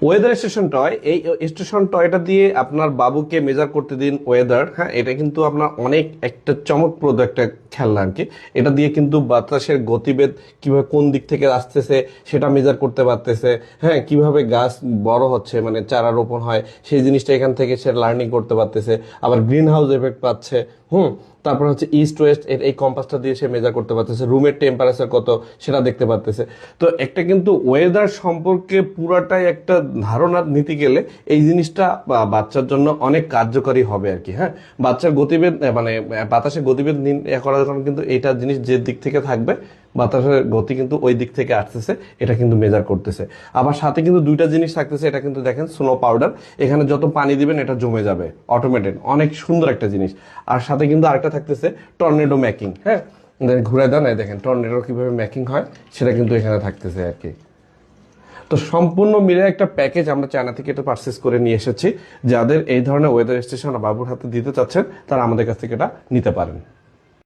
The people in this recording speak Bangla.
ওয়েদার স্টেশন টয়, এই স্টেশন টয়টা দিয়ে আপনার বাবুকে মেজার করতে দিন ওয়েদার। হ্যাঁ, এটা কিন্তু আপনার অনেক একটা চমকপ্রদ একটা খেলনা আর কি। এটা দিয়ে কিন্তু বাতাসের গতিবেগ কিভাবে কোন দিক থেকে আসতেছে সেটা মেজার করতে পারতেছে। হ্যাঁ, কিভাবে গাছ বড় হচ্ছে মানে চারা রোপণ হয় সেই জিনিসটা এখান থেকে সে লার্নিং করতে পারতেছে। আবার গ্রিন হাউস এফেক্ট পাচ্ছে। তারপর হচ্ছে ইস্ট ওয়েস্ট এর এই কম্পাসটা দিয়ে সে মেজার করতে পারতেছে, রুমের টেম্পারেচার কত সেটা দেখতে পারতেছে। তো একটা কিন্তু ওয়েদার সম্পর্কে পুরাটাই একটা ধারণা নিতে গেলে এই জিনিসটা বাচ্চার জন্য অনেক কার্যকরী হবে আর কি। হ্যাঁ, বাচ্চার গতিবেগ মানে বাতাসের গতিবেগ করার কারণে কিন্তু এটা জিনিস যে দিক থেকে থাকবে বাতাসের গতি কিন্তু ওই দিক থেকে আসতেছে, এটা কিন্তু মেজার করতেছে। আবার সাথে কিন্তু দুইটা জিনিস থাকতেছে, এটা কিন্তু দেখেন স্নো পাউডার, এখানে যত পানি দিবেন এটা জমে যাবে অটোমেটেড, অনেক সুন্দর একটা জিনিস। আর সাথে কিন্তু আরেকটা থাকতেছে টর্নেডো মেকিং। হ্যাঁ, ঘুরে দেন, দেখেন টর্নেডো কিভাবে মেকিং হয় সেটা কিন্তু এখানে থাকতেছে আর কি। তো সম্পূর্ণ মিলে একটা প্যাকেজ আমরা চায়না থেকে এটা পারচেস করে নিয়ে এসেছি। যাদের এই ধরনের ওয়েদার স্টেশন বাবুর হাতে দিতে চাচ্ছেন তারা আমাদের কাছ থেকে এটা নিতে পারেন।